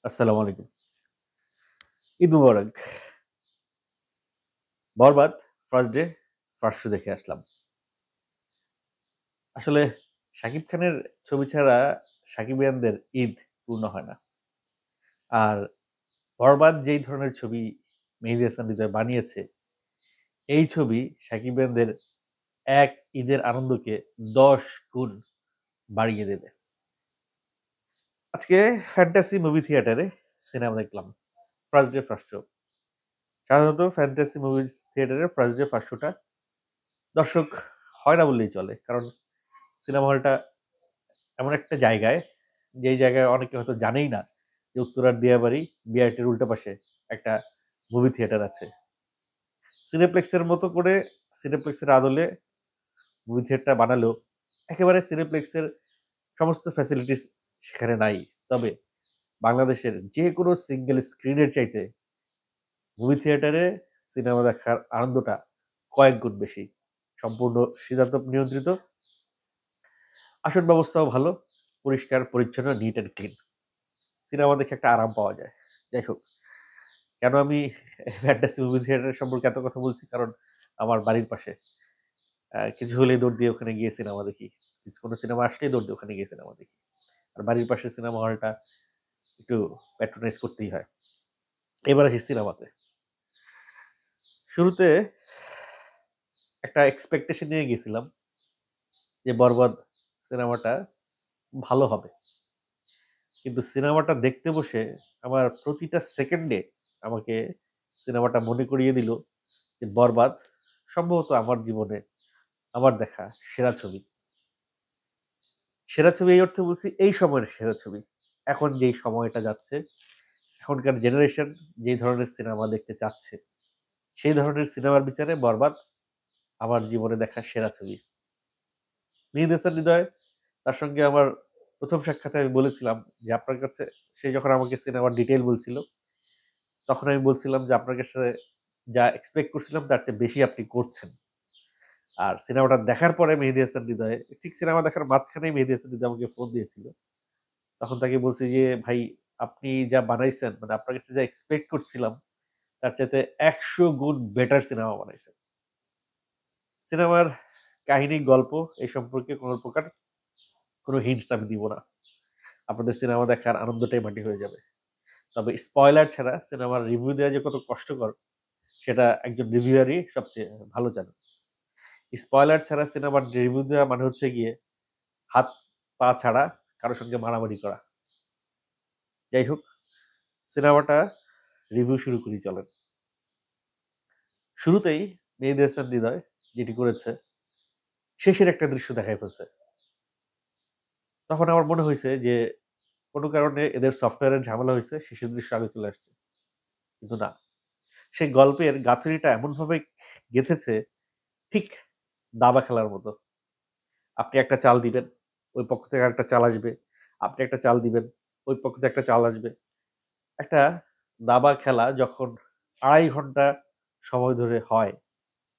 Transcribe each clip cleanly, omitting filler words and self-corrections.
আসসালামু আলাইকুম। ঈদ মুবারক। বরবাদ first day first show দেখে আসলাম। আসলে শাকিব খানের ছবি ছাড়া সাকিবিয়ানদের ঈদ পূর্ণ হয় না। আর বরবাদ যেই ধরনের ছবি মেহেদী হাসান হৃদয় বানিয়েছে, এই ছবি সাকিবিয়ানদের এক ঈদের আনন্দকে ১০ গুণ বাড়িয়ে দেবে। আজকে ফ্যান্টাসি মুভি থিয়েটারে সিনেমা দেখলাম। First day first show. সাধারণত ফ্যান্টাসি মুভি থিয়েটারে ফার্স্ট ডে ফার্স্ট শোটা দর্শক হয় না বললেই চলে। কারণ সিনেমা হলটা এমন একটা জায়গায়, যেই জায়গায় অনেকে হয়তো জানেই না যে উত্তরার দিয়াবাড়ি বিআরটির উল্টা পাশে একটা মুভি থিয়েটার আছে। সিনেপ্লেক্সের মতো করে সিনেপ্লেক্সের আদলে মুভি থিয়েটারটা বানালেও একেবারে সিনেপ্লেক্সের সমস্ত ফ্যাসিলিটিস সেখানে নাই। তবে বাংলাদেশের যেকোনো সিঙ্গেল স্ক্রিনের চাইতে মুভি থিয়েটারে সিনেমা দেখার আনন্দটা কয়েক গুণ বেশি। সম্পূর্ণ সিদ্ধান্ত নিয়ন্ত্রিত, আসন ব্যবস্থাও ভালো, পরিষ্কার পরিচ্ছন্ন, নিট অ্যান্ড ক্লিন। সিনেমা দেখে একটা আরাম পাওয়া যায়। যাই হোক, কেন আমি ফ্যান্টাসি মুভি থিয়েটার সম্পর্কে এত কথা বলছি? কারণ আমার বাড়ির পাশে কিছু হলেই দৌড় দিয়ে ওখানে গিয়ে সিনেমা দেখি। কোনো সিনেমা আসলেই দৌড় দিয়ে ওখানে গিয়ে সিনেমা দেখি। আর বাড়ির পাশের সিনেমা হলটা একটু প্যাট্রোনাইজ করতেই হয়। এবার আসি সিনেমাতে। শুরুতে একটা এক্সপেকটেশন নিয়ে গেছিলাম যে 'বরবাদ' সিনেমাটা ভালো হবে। কিন্তু সিনেমাটা দেখতে বসে আমার প্রতিটা সেকেন্ডে আমাকে সিনেমাটা মনে করিয়ে দিল যে 'বরবাদ' সম্ভবত আমার জীবনে আমার দেখা সেরা ছবি। সেরা ছবি এই অর্থে বলছি, এই সময়ের সেরা ছবি। এখন যেই সময়টা যাচ্ছে, এখনকার জেনারেশন যেই ধরনের সিনেমা দেখতে চাচ্ছে, সেই ধরনের সিনেমার বিচারে 'বরবাদ' আমার জীবনে দেখা সেরা ছবি। মেহেদী হাসান হৃদয়, তার সঙ্গে আমার ১ম সাক্ষাতে আমি বলেছিলাম যে, আপনার কাছে সে যখন আমাকে সিনেমার ডিটেইল বলছিল, তখন আমি বলছিলাম যে, আপনার কাছে যা এক্সপেক্ট করছিলাম তার চেয়ে বেশি আপনি করছেন। আর সিনেমাটা দেখার পরে মেহেদী হাসান হৃদয়, ঠিক সিনেমা দেখার মাঝখানেই মেহেদী হাসান হৃদয় আমাকে ফোন দিয়েছিল। তখন তাকে বলছি যে, "ভাই, আপনি যা বানাইছেন, মানে আপনার কাছে যা এক্সপেক্ট করছিলাম তার চাইতে ১০০ গুণ বেটার সিনেমা বানাইছেন।" সিনেমার কাহিনী, গল্প এই সম্পর্কে কোন প্রকার কোন হিন্টস আমি দিব না। আপনাদের সিনেমা দেখার আনন্দটাই মাটি হয়ে যাবে। তবে স্পয়লার ছাড়া সিনেমার রিভিউ দেওয়া যে কত কষ্টকর, সেটা একজন রিভিউয়ারই সবচেয়ে ভালো জানে। স্পয়লার ছাড়া সিনেমার রিভিউ দেওয়া মানে হচ্ছে গিয়ে হাত পা ছাড়া কারো সঙ্গে মারামারি করা। যাই হোক, সিনেমাটা রিভিউ শুরু করি চলেন। শুরুতেই মেহেদী হাসান হৃদয় যেটি করেছে, শেষের একটা দৃশ্য দেখায় ফেলছে। তখন আমার মনে হইছে যে কোন কারণে এদের সফটওয়্যারের ঝামেলা হইছে, শেষের দৃশ্য আগে চলে আসছে। কিন্তু না, সেই গল্পের গাঁথুনিটা এমনভাবে গেঁথেছে, ঠিক দাবা খেলার মতো। আপনি একটা চাল দিবেন, ওই পক্ষ থেকে আরেকটা চাল আসবে। আপনি একটা চাল দিবেন, ওই পক্ষ থেকে একটা চাল আসবে। একটা দাবা খেলা যখন ২.৫ ঘন্টা সময় ধরে হয়,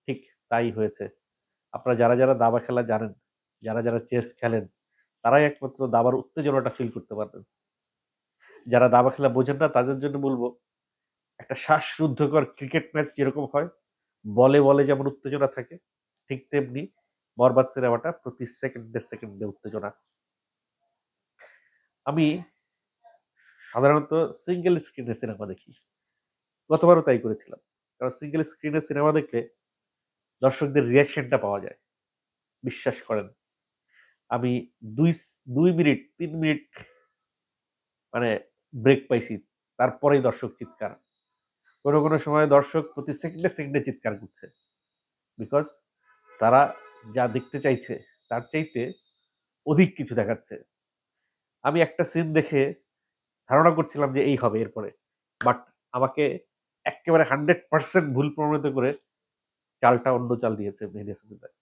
ঠিক তাই হয়েছে। আপনারা যারা দাবা খেলা জানেন, যারা চেস খেলেন, তারাই একমাত্র দাবার উত্তেজনাটা ফিল করতে পারবেন। যারা দাবা খেলা বোঝেন না তাদের জন্য বলব, একটা শ্বাসরুদ্ধকর ক্রিকেট ম্যাচ যেরকম হয়, বলে যেমন উত্তেজনা থাকে, ঠিক তেমনি 'বরবাদ' সিনেমাটা প্রতি সেকেন্ডে উত্তেজনা। আমি সাধারণত সিঙ্গেল স্ক্রিনে সিনেমা দেখি। গতবারও তাই করেছিলাম। কারণ সিঙ্গেল স্ক্রিনে সিনেমা দেখলে দর্শকদের রিঅ্যাকশনটা পাওয়া যায়। বিশ্বাস করেন। আমি ২ মিনিট ৩ মিনিট মানে ব্রেক পাইছি। তারপরেই দর্শক চিৎকার। কোন সময় দর্শক প্রতি সেকেন্ডে চিৎকার করছে। বিকজ তারা যা দেখতে চাইছে তার চাইতে অধিক কিছু দেখাচ্ছে। আমি একটা সিন দেখে ধারণা করছিলাম যে এই হবে এরপরে। বাট আমাকে এক্কেবারে 100% ভুল প্রমাণিত করে চালটা অন্য চাল দিয়েছে মেহেদী হাসান হৃদয়।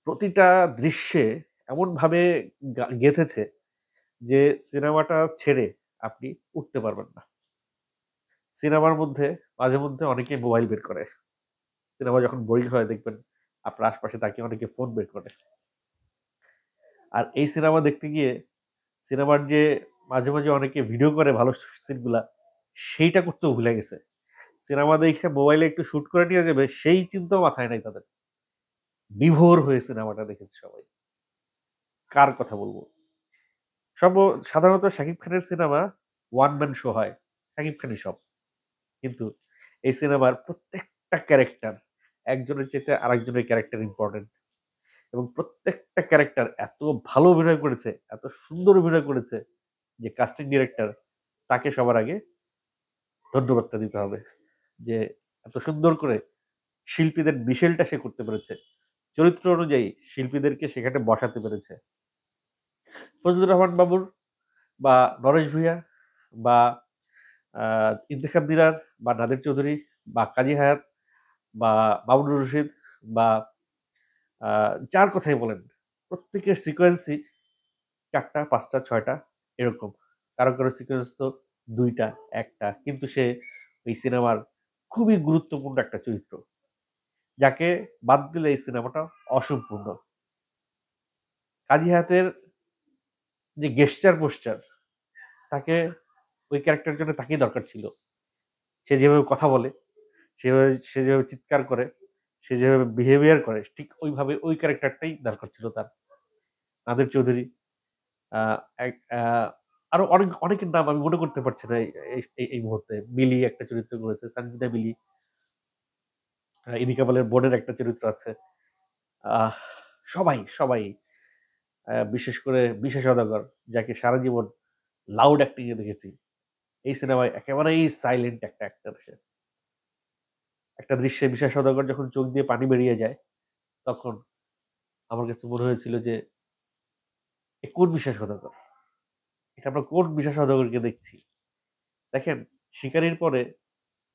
প্রতিটা দৃশ্যে এমনভাবে গেঁথেছে যে সিনেমাটা ছেড়ে আপনি উঠতে পারবেন না। সিনেমার মধ্যে মাঝেমধ্যে অনেকেই মোবাইল বের করে। সিনেমা যখন বোরিং হয় দেখবেন আপনার আশপাশে তাকিয়ে অনেকে ফোন বের করে। আর এই সিনেমা দেখতে গিয়ে সিনেমার যে মাঝে, মাঝে অনেকে ভিডিও করে ভালো সিনগুলা, সেইটা করতেও ভুলে গেছে। সিনেমা দেখে মোবাইলে একটু শুট করে নিয়ে যাবে, সেই চিন্তাও মাথায় নাই তাদের। বিভোর হয়ে সিনেমাটা দেখেছে সবাই। কার কথা বলব? সর্ব সাধারণত শাকিব খানের সিনেমা ওয়ান ম্যান শো হয়। শাকিব খানই সব। কিন্তু এই সিনেমার প্রত্যেকটা ক্যারেক্টার একজনের চাইতে আরেকজনের ক্যারেক্টার ইম্পোর্টেন্ট এবং প্রত্যেকটা ক্যারেক্টার এত ভালো অভিনয় করেছে, এত সুন্দর অভিনয় করেছে যে কাস্টিং ডিরেক্টর তাকে সবার আগে ধন্যবাদটা দিতে হবে। যে এত সুন্দর করে শিল্পীদের মিশেলটা সে করতে পেরেছে। চরিত্র অনুযায়ী শিল্পীদেরকে সেখানে বসাতে পেরেছে। ফজলুর রহমান বাবুর বা নরেশ ভূঁইয়া বা ইন্তেখাব দিলার বা নাদির চৌধুরী বা কাজী হায়াৎ বা মামুনুর রশিদ বা যার কথাই বলেন, প্রত্যেকের সিকোয়েন্সই ৪ টা, ৫ টা, ৬ টা এরকম। কারো, কারো সিকোয়েন্স তো ২ টা, ১ টা। কিন্তু সে ওই সিনেমার খুবই গুরুত্বপূর্ণ একটা চরিত্র। যাকে বাদ দিলে এই সিনেমাটা অসম্পূর্ণ। কাজী হায়াতের যে গেস্টার পোস্টার তাকে ওই ক্যারেক্টারের জন্য তাকেই দরকার ছিল। সে যেভাবে কথা বলে, সে যেভাবে চিৎকার করে, সে যেভাবে বিহেভিয়ার করে ঠিক ওইভাবে ওই ক্যারেক্টারটাই দরকার ছিল তার। নাদির চৌধুরী আ এক আরো অনেকের নাম আমি মনে করতে পারছি না এই মুহূর্তে। মিলি একটা চরিত্র করেছে, সানজিদা মিলি। ইদি কামালের বোনের একটা চরিত্র আছে। আহ সবাই বিশেষ করে বিশা সওদাগর যাকে সারা জীবন লাউড অ্যাক্টিং এ দেখেছি। এই সিনেমায় একেবারেই সাইলেন্ট একটা অ্যাক্টর সে। একটা দৃশ্যে বিশা সওদাগর যখন চোখ দিয়ে পানি বেরিয়ে যায়, তখন আমার কাছে মনে হয়েছিল যে, এ কোন বিশা সওদাগর? এটা আমরা কোন বিশা সওদাগরকে দেখছি? দেখেন, শিকারীর পরে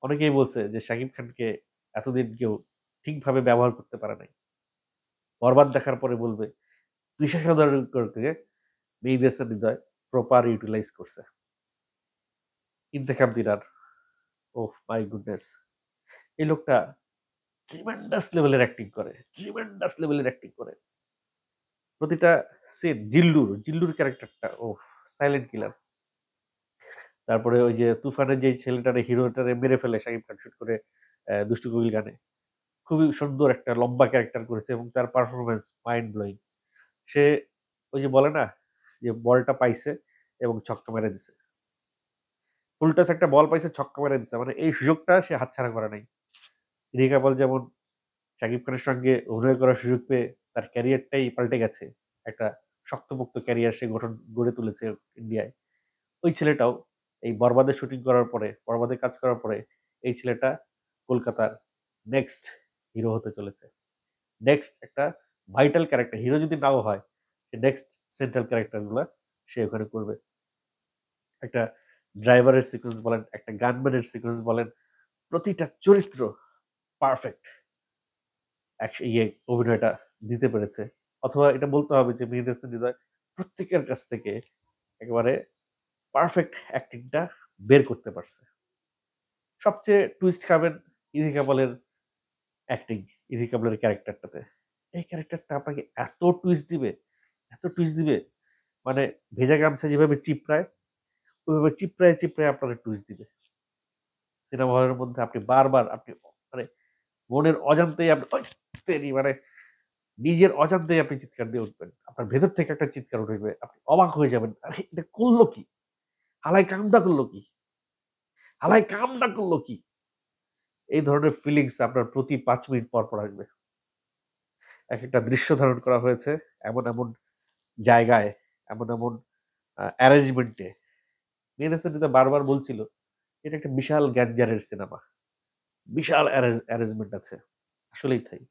অনেকেই বলছে যে শাকিব খানকে এতদিন কেউ ঠিকভাবে ব্যবহার করতে পারে নাই। বরবাদ দেখার পরে বলবে, বিশা সওদাগরকে মেহেদী হাসান হৃদয় প্রপার ইউটিলাইজ করছে। ইন্তেখাব দিলার, ওহ মাই গুডনেস! এই লোকটা ট্রিমেন্ডাস লেভেলের অ্যাক্টিং করে। ট্রিমেন্ডাস লেভেলের অ্যাক্টিং করে। প্রতিটা সিন জিল্লুর ক্যারেক্টারটা ওহ! Silent killer. তারপরে ওই যে তুফানের যে ছেলেটারে হিরোটারে মেরে ফেলে শাকিব খান শুট করে দুষ্টু কোকিল গানে। খুবই সুন্দর একটা লম্বা ক্যারেক্টার করেছে এবং তার পারফরম্যান্স মাইন্ড ব্লোয়িং। সে ওই যে বলে না যে বলটা পাইছে এবং ছক্কা মেরে দিছে। ফুল টাচ একটা বল পাইছে, ছক্কা মেরে দিছে। মানে এই সুযোগটা সে হাতছাড়া করে নাই। রিকা পল যেমন শাকিব খানের সঙ্গে অভিনয় করার সুযোগ পেয়ে তার ক্যারিয়ারটাই পাল্টে গেছে। একটা শক্তপোক্ত ক্যারিয়ার সে গড়ে তুলেছে ইন্ডিয়ায়। ওই ছেলেটাও এই বরবাদের শুটিং করার পরে, বরবাদে কাজ করার পরে এই ছেলেটা কলকাতার নেক্সট হিরো হতে চলেছে। নেক্সট একটা ভাইটাল ক্যারেক্টার, হিরো যদি নাও হয়, সে নেক্সট সেন্ট্রাল ক্যারেক্টার গুলা সে ওখানে করবে। একটা ড্রাইভারের সিকোয়েন্স বলেন, একটা গানম্যানের সিকোয়েন্স বলেন, প্রতিটা চরিত্র পারফেক্ট ইয়ে অভিনয়টা দিতে পেরেছে। অথবা এটা বলতে হবে যে মেহেদী হাসান হৃদয় প্রত্যেকের কাছ থেকে একেবারে পারফেক্ট অ্যাক্টিংটা বের করতে পারছে। সবচেয়ে টুইস্ট খাবেন ইদি কামালের অ্যাক্টিং, ইদি কামালের ক্যারেক্টারটাতে। এই ক্যারেক্টারটা আপনাকে এত টুইস্ট দিবে মানে ভেজা গামছা যেভাবে চিপড়ায়, ওইভাবে চিপড়ায় আপনাকে টুইস্ট দিবে। সিনেমা হলের মধ্যে আপনি বারবার মানে মনের অজান্তেই আপনি ওই তেরি মানে নিজের অজান্তেই আপনি চিৎকার দিয়ে উঠবেন। আপনার ভেতর থেকে একটা চিৎকার উঠবে। আপনি অবাক হয়ে যাবেন। আরে এটা করলো কি? হালায় কামটা করলো কি? হালায় কামটা করলো কি? এই ধরনের ফিলিংস আপনার প্রতি ৫ মিনিট পর আসবে। একেকটা দৃশ্য ধারণ করা হয়েছে এমন জায়গায়, এমন অ্যারেঞ্জমেন্ট এ। মেহেদী হাসান হৃদয় বারবার বলছিল, এটা একটা বিশাল গ্যাঞ্জারের সিনেমা। বিশাল অ্যারেঞ্জমেন্ট আছে। আসলেই তাই।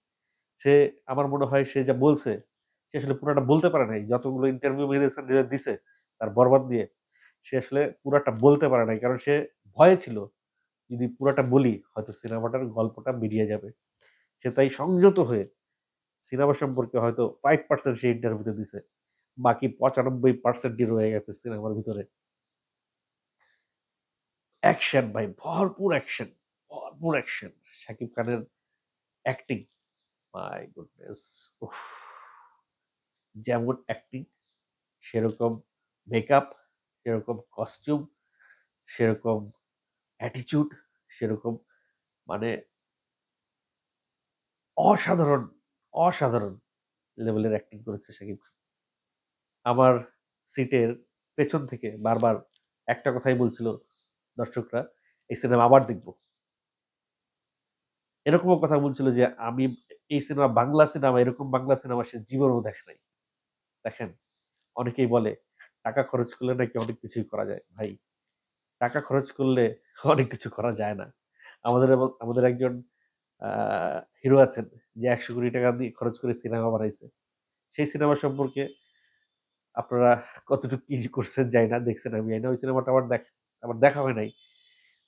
সে আমার মনে হয় সে যা বলছে, সে আসলে পুরাটা বলতে পারে নাই। যতগুলো ইন্টারভিউ মেহেদী হাসান হৃদয় দিছে তার বরবাদ নিয়ে, সে আসলে পুরাটা বলতে পারে নাই। কারণ সে ভয়ে ছিল। যদি পুরাটা বলি হয়তো সিনেমাটার গল্পটা বেরিয়ে যাবে। সে তাই সংযত হয়ে সিনেমা সম্পর্কে হয়তো 5% সে ইন্টারভিউতে দিছে। বাকি ৯৫% ই রয়ে গেছে সিনেমার ভিতরে। অ্যাকশন ভাই ভরপুর অ্যাকশন। শাকিব খানের অ্যাক্টিং মাই গুডনেস! উফ! যেমন অ্যাক্টিং সেরকম মেকআপ, সেরকম কস্টিউম, সেরকম অ্যাটিটিউড, সেরকম মানে অসাধারণ, অসাধারণ লেভেলের অ্যাক্টিং করেছে শাকিব খান। আমার সিটের পেছন থেকে বারবার একটা কথাই বলছিল দর্শকরা, "এই সিনেমা আবার দেখব।" এরকমও কথা বলছিল যে, "আমি এই সিনেমা বাংলা সিনেমা, এরকম বাংলা সিনেমা সে জীবনেও দেখে নাই।" দেখেন, অনেকেই বলে, টাকা খরচ করলে নাকি অনেক কিছুই করা যায়। ভাই, টাকা খরচ করলে অনেক কিছু করা যায় না। আমাদের একজন আ হিরো আছেন যে ৳১০০,০০,০০,০০০ দিয়ে খরচ করে সিনেমা বানাইছে। সেই সিনেমা সম্পর্কে আপনারা কতটুকু কি করছেন জানি না, দেখছেন আমি জানি না। ওই সিনেমাটা আমার দেখা হয় নাই।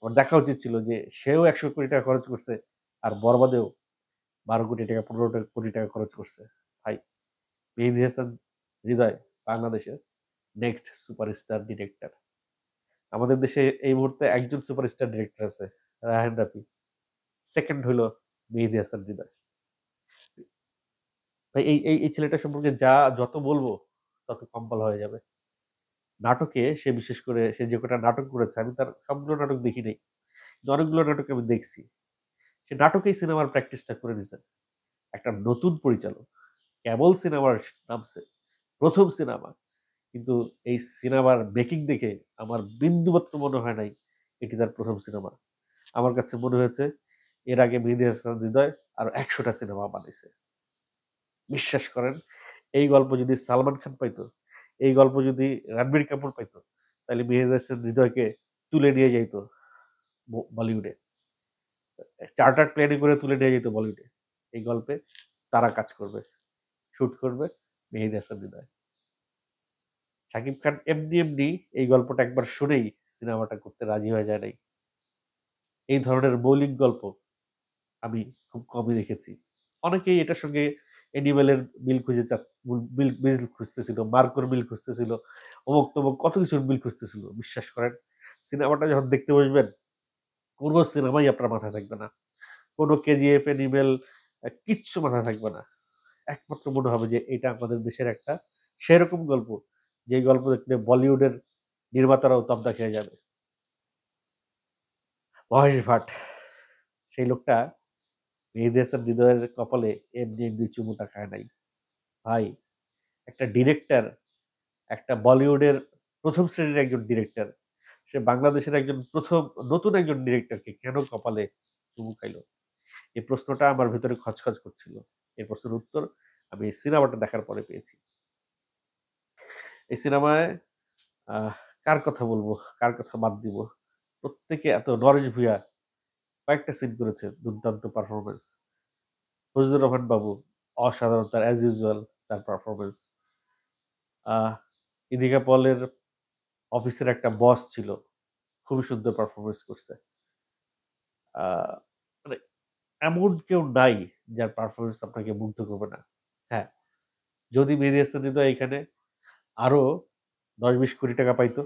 আমার দেখা উচিত ছিল যে সেও ৳১০০,০০,০০,০০০ খরচ করছে। আর বরবাদেও ৳১২,০০,০০,০০০ ৳১৫,০০,০০,০০০ খরচ করছে। ভাই, মেহেদী হাসান হৃদয় বাংলাদেশের নেক্সট সুপারস্টার ডিরেক্টর। আমাদের দেশে এই মুহূর্তে একজন সুপারস্টার ডিরেক্টর আছে, রায়হান রাফি। 2nd হইলো মেহেদী হাসান হৃদয়। ভাই, এই ছেলেটা সম্পর্কে যত বলব তত কম বলা হয়ে যাবে। নাটকে সে বিশেষ করে সে যে কটা নাটক করেছে আমি তার সবগুলো নাটক দেখি নাই। কিন্তু অনেকগুলো নাটক আমি দেখছি। সে নাটকেই সিনেমার প্র্যাকটিসটা করে নিছে। একটা নতুন পরিচালক। কেবল সিনেমার নামছে। ১ম সিনেমা। কিন্তু এই সিনেমার মেকিং দেখে আমার বিন্দুমাত্র মনে হয় নাই এটি তার ১ম সিনেমা। আমার কাছে মনে হয়েছে এর আগে মেহেদী হাসান হৃদয় আরো ১০০ টা সিনেমা বানাইছে। বিশ্বাস করেন, এই গল্প যদি সালমান খান পাইতো, এই গল্প যদি রণবীর কাপুর পাইতো, তাইলে মেহেদী হাসান হৃদয়কে তুলে নিয়ে যাইত বলিউডে। চার্টার্ড প্লেনে করে তুলে নিয়ে যেত বলিউডে। এই গল্পে তারা কাজ করবে, শুট করবে মেহেদী হাসান হৃদয়। শাকিব খান এমনি এই গল্পটা একবার শুনেই সিনেমাটা করতে রাজি হয়ে যায় নাই। এই ধরনের মৌলিক গল্প আমি খুব কমই দেখেছি। অনেকেই এটার সঙ্গে অ্যানিমেলের মিল খুঁজে মিল খুঁজতেছিল, মার্কোর মিল খুঁজতেছিল, অমুক-তমুক কত কিছুর মিল খুঁজতেছিল। বিশ্বাস করেন, সিনেমাটা যখন দেখতে বসবেন, কোন সিনেমাই আপনার মাথায় থাকবে না। কোন কেজিএফ, অ্যানিমেল কিচ্ছু মাথায় থাকবে না। একমাত্র মনে হবে যে এটা আমাদের দেশের একটা সেরকম গল্প, যেই গল্প দেখলে বলিউডের নির্মাতারাও তব্দা খেয়ে যাবে। মহেশ ভাট, সেই লোকটা মেহেদী হাসান হৃদয়ের কপালে এমনি চুমুটা খায় নাই। ভাই, একটা ডিরেক্টর, একটা বলিউডের ১ম শ্রেণীর একজন ডিরেক্টর, সে বাংলাদেশের নতুন একজন ডিরেক্টরকে কেন কপালে চুমু খাইল? এই প্রশ্নটা আমার ভেতরে খচখচ করছিল। এই প্রশ্নের উত্তর আমি সিনেমাটা দেখার পরে পেয়েছি। এই সিনেমায় আহ কার কথা বলবো, কার কথা বাদ দিব? প্রত্যেকে নরেশ ভূঁইয়া কয়েকটা সিন করেছে, দুর্দান্ত পারফরম্যান্স। ফজলুর রহমান বাবু অসাধারণ, তার অ্যাজ ইউজুয়াল তার পারফরম্যান্স। আহ ইদিকা পলের অফিসের একটা বস ছিল, খুবই সুন্দর পারফরম্যান্স করছে। আহ মানে এমন কেউ নাই যার পারফরম্যান্স আপনাকে মুগ্ধ করবে না। হ্যাঁ, যদি মেহেদী হাসান হৃদয় এখানে আরো ১০-২০ কোটি টাকা পাইতো,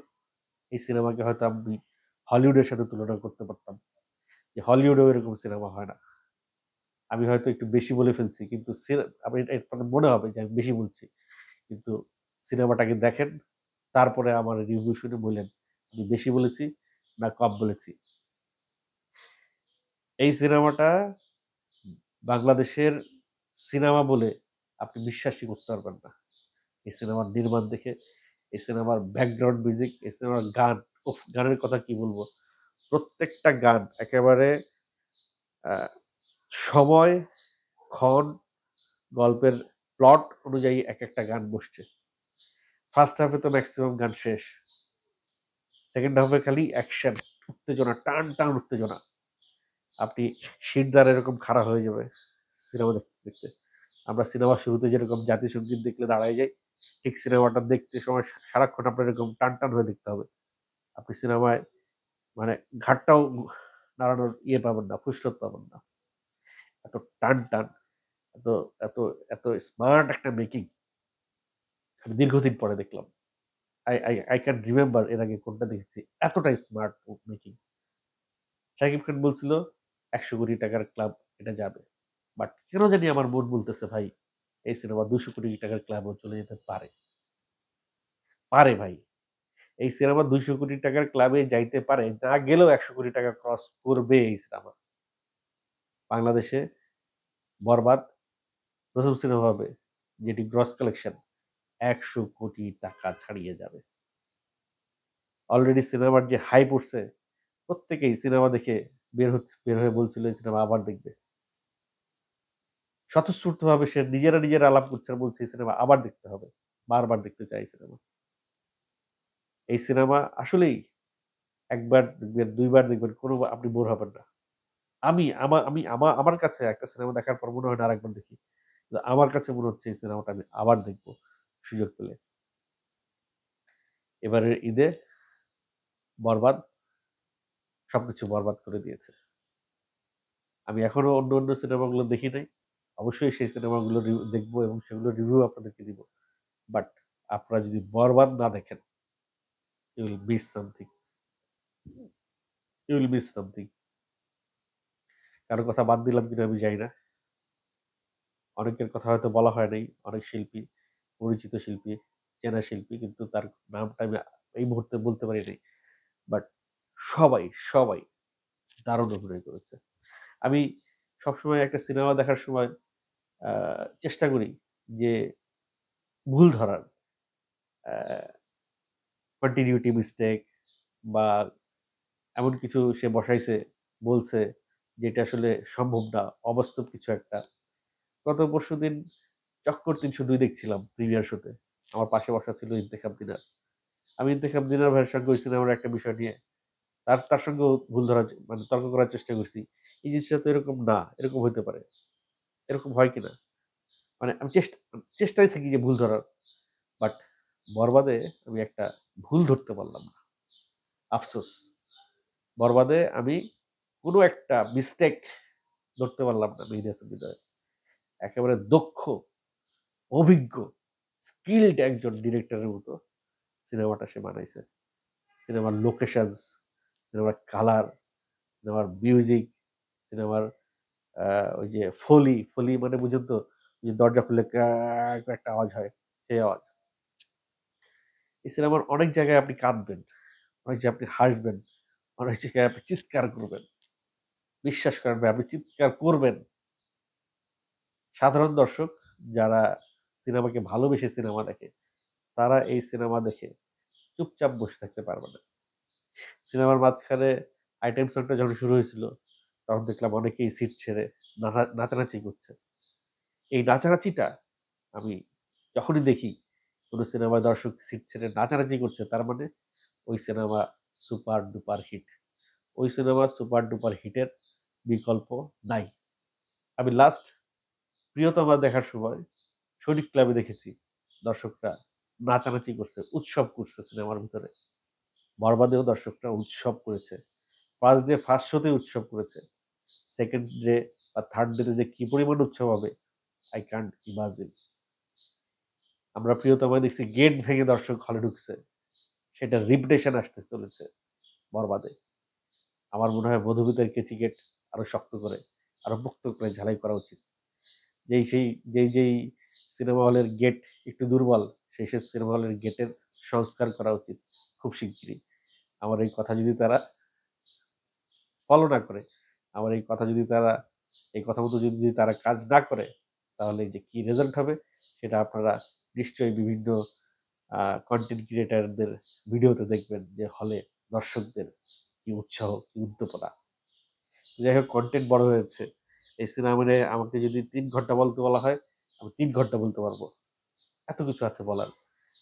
এই সিনেমাকে হয়তো আমি হলিউডের সাথে তুলনা করতে পারতাম। যে হলিউডেও এরকম সিনেমা হয় না। আমি হয়তো একটু বেশি বলে ফেলছি, কিন্তু আমি আপনার মনে হবে যে আমি বেশি বলছি। কিন্তু সিনেমাটাকে দেখেন, তারপরে আমার রিভিউ শুনে বললেন আমি বেশি বলেছি না কম বলেছি। এই সিনেমাটা বাংলাদেশের সিনেমা বলে আপনি বিশ্বাসই করতে পারবেন না। এই সিনেমার নির্মাণ দেখে, এই সিনেমার ব্যাকগ্রাউন্ড মিউজিক, এই সিনেমার গান, উফ! গানের কথা কি বলবো? প্রত্যেকটা গান একেবারে আ সময়, ক্ষণ, গল্পের প্লট অনুযায়ী একেকটা গান বসছে। ফার্স্ট হাফ এ তো মেক্সিমাম গান শেষ। সেকেন্ড হাফ এ খালি অ্যাকশন, উত্তেজনা, টান উত্তেজনা। আপনি শিরদাঁড়া এরকম খাড়া হয়ে যাবে সিনেমা দেখতে। আমরা সিনেমার শুরুতে যেরকম জাতীয় সঙ্গীত দেখলে দাঁড়ায় যাই, ঠিক সিনেমাটা দেখতে সময় সারাক্ষণ আপনার এরকম টান হয়ে দেখতে হবে। আপনি সিনেমায় মানে ঘাড়টাও নাড়ানোর পাবেন না, ফুরসত পাবেন না। এত টান, এত এত এত স্মার্ট একটা মেকিং আমি দীর্ঘদিন পরে দেখলাম। আই ক্যান রিমেম্বার এর আগে কোনটা দেখেছি। এতটাই স্মার্ট মেকিং। শাকিব খান বলছিল ৳১০০ কোটি ক্লাব এটা যাবে। বাট কেন জানি আমার মন বলতেছে ভাই, এই সিনেমা ৳২০০ কোটি ক্লাবও চলে যেতে পারে। পারে ভাই। এই সিনেমা 200 কোটি টাকার ক্লাবে যাইতে পারে, না গেলেও 100 কোটি টাকা ক্রস করবে এই সিনেমা। বাংলাদেশে বরবাদ প্রথম সিনেমা হবে যেটি গ্রস কালেকশন 100 কোটি টাকা ছাড়িয়ে যাবে। অলরেডি সিনেমার যে হাইপ উঠছে, প্রত্যেকেই সিনেমা দেখে বের হয়ে বলছিল এই সিনেমা আবার দেখবে। স্বতঃস্ফূর্তভাবে সে নিজেরা আলাপ করছে আর বলছে এই সিনেমা আবার দেখতে হবে, বারবার দেখতে চাই এই সিনেমা। এই সিনেমা আসলেই একবার দেখবেন, দুইবার দেখবেন, কোনো আপনি বোর হবেন না। আমার কাছে একটা সিনেমা দেখার পর মনে হয় না আরেকবার দেখি। আমার কাছে মনে হচ্ছে এই সিনেমাটা আমি আবার দেখবো সুযোগ পেলে। এবারের ঈদে বরবাদ সবকিছু বরবাদ করে দিয়েছে। আমি এখনো অন্য সিনেমাগুলো দেখি নাই। অবশ্যই সেই সিনেমাগুলো দেখবো এবং সেগুলো রিভিউ আপনাদেরকে দিব। বাট আপনারা যদি বরবাদ না দেখেন, you will miss something. You will miss something. কারো কথা বাদ দিলাম কিনা আমি জানি না। অনেকের কথা হয়তো বলা হয় নাই। অনেক শিল্পী, পরিচিত শিল্পী, চেনা শিল্পী, কিন্তু তার নামটা আমি এই মুহূর্তে বলতে পারি নাই। বাট সবাই দারুণ অভিনয় করেছে। আমি সবসময় একটা সিনেমা দেখার সময় চেষ্টা করি যে ভুল ধরার, কন্টিনিউটি মিস্টেক বা এমন কিছু সে বসাইছে, বলছে যেটা আসলে সম্ভব না, অবাস্তব কিছু একটা। গত পরশুদিন চক্কর ৩০২ দেখছিলাম প্রিমিয়ার শোতে। আমার পাশে বসা ছিল ইন্তেখাব দিনার। আমি ইন্তেখাব দিনার ভাইয়ের সঙ্গে ওই সিনেমার একটা বিষয় নিয়ে তার সঙ্গেও ভুল ধরার মানে তর্ক করার চেষ্টা করছি। এই জিনিসটা তো এরকম না, এরকম হইতে পারে। এরকম হয় কিনা? মানে আমি চেষ্টায় থাকি যে ভুল ধরার। বাট বরবাদে আমি একটা ভুল ধরতে পারলাম না। আফসোস। বরবাদে আমি কোনো একটা মিস্টেক ধরতে পারলাম না মেহেদী হাসান হৃদয়ের। একেবারে দক্ষ, অভিজ্ঞ, স্কিলড একজন ডিরেক্টরের মতো সিনেমাটা সে বানাইছে। সিনেমার লোকেশনস, সিনেমার কালার, সিনেমার মিউজিক, সিনেমার ওই যে ফলি মানে বুঝেন তো, যে দরজা খুলে ক্যাঁ করে একটা আওয়াজ হয়, সেই আওয়াজ। এই সিনেমার অনেক জায়গায় আপনি কাঁদবেন, অনেক জায়গায় আপনি হাসবেন, অনেক জায়গায় আপনি চিৎকার করবেন। বিশ্বাস করেন ভাই, আপনি চিৎকার করবেন। সাধারণ দর্শক যারা সিনেমাকে ভালোবেসে সিনেমা দেখে, তারা এই সিনেমা দেখে চুপচাপ বসে থাকতে পারবে না। সিনেমার মাঝখানে আইটেম সংটা যখন শুরু হয়েছিল, তখন দেখলাম অনেকেই সিট ছেড়ে নাচানাচি করছে। এই নাচানাচিটা আমি যখনই দেখি কোনো সিনেমায় দর্শক সিট ছেড়ে নাচানাচি করছে, তার মানে ওই সিনেমা সুপার ডুপার হিট। ওই সিনেমা সুপার ডুপার হিটের বিকল্প নাই। আমি লাস্ট প্রিয়তমা দেখার সময় সৈনিক ক্লাবে দেখেছি দর্শকরা নাচানাচি করছে, উৎসব করছে সিনেমার ভিতরে। বরবাদেও দর্শকরা উৎসব করেছে। ফার্স্ট শোতে উৎসব করেছে। সেকেন্ড ডে বা থার্ড ডেতে যে কি পরিমাণ উৎসব হবে, আই কান্ট ইমাজিন। আমরা প্রিয়তমায় দেখছি গেট ভেঙে দর্শক হলে ঢুকছে। সেটা রিপিটেশন আসতে চলেছে বরবাদে। আমার মনে হয় মধুমিতার কেচি গেট আরো শক্ত করে, আরো মুক্ত করে ঝালাই করা উচিত। যেই সিনেমা হলের গেট একটু দুর্বল, সেই সিনেমা হলের গেটের সংস্কার করা উচিত খুব শিগগিরই। আমার এই কথা যদি তারা ফলো না করে, আমার এই কথা মতো যদি তারা কাজ না করে, তাহলে যে কি রেজাল্ট হবে সেটা আপনারা নিশ্চয়ই বিভিন্ন কন্টেন্ট ক্রিয়েটারদের ভিডিওতে দেখবেন, যে হলে দর্শকদের কি উৎসাহ, কি উদ্দীপনা। যাই হোক, কন্টেন্ট বড় হয়েছে। এই সিনেমা নিয়ে আমাকে যদি 3 ঘন্টা বলতে বলা হয়, আমি 3 ঘন্টা বলতে পারবো। এত কিছু আছে বলার,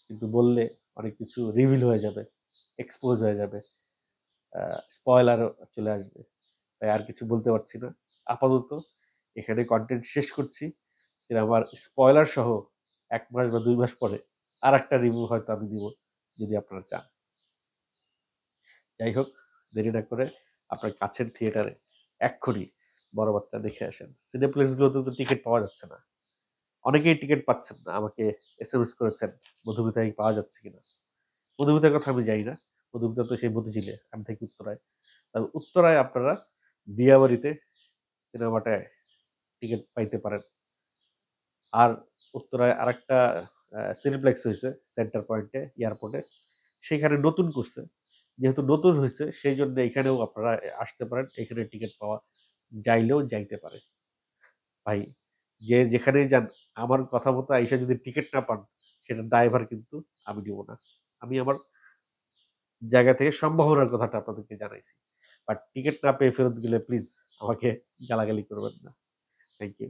কিন্তু বললে অনেক কিছু রিভিল হয়ে যাবে, এক্সপোজ হয়ে যাবে, স্পয়লার চলে আসবে। তাই আর কিছু বলতে পারছি না। আপাতত এখানে কন্টেন্ট শেষ করছি। সিনেমার স্পয়লার সহ 1 মাস বা 2 মাস পরে আর একটা রিভিউ হয়তো আমি দিব, যদি আপনারা চান। যাই হোক, দেরি না করে আপনার কাছের থিয়েটারে এক্ষুনি বরবাদটা দেখে আসেন। সিনেপ্লেক্সগুলোতে তো টিকিট পাওয়া যাচ্ছে না। অনেকেই টিকিট পাচ্ছেন না, আমাকে এসএমএস করেছেন মধুমিতায় পাওয়া যাচ্ছে কিনা। মধুমিতার কথা আমি জানি না। মধুমিতা তো সেই মতিঝিলে, আমি থাকি উত্তরায়। তবে উত্তরায় আপনারা দিয়াবাড়িতে সিনেমাটায় টিকিট পাইতে পারেন। আর উত্তরায় আরেকটা সিনেপ্লেক্স হয়েছে সেন্টার পয়েন্টে, এয়ারপোর্টে। সেখানে নতুন করছে। যেহেতু নতুন হইছে সেইজন্য এখানেও আপনারা আসতে পারেন। এখানে টিকেট পাওয়া যাইলেও যাইতে পারে। ভাই যে যেখানেই যান আমার কথা মতো আইসা যদি টিকেট না পান সেটার দায়ভার কিন্তু আমি নিব না। আমি আমার জায়গা থেকে সম্ভাবনার কথাটা আপনাদেরকে জানাইছি। বাট টিকেট না পেয়ে ফেরত গেলে প্লিজ আমাকে গালাগালি করবেন না। Thank you.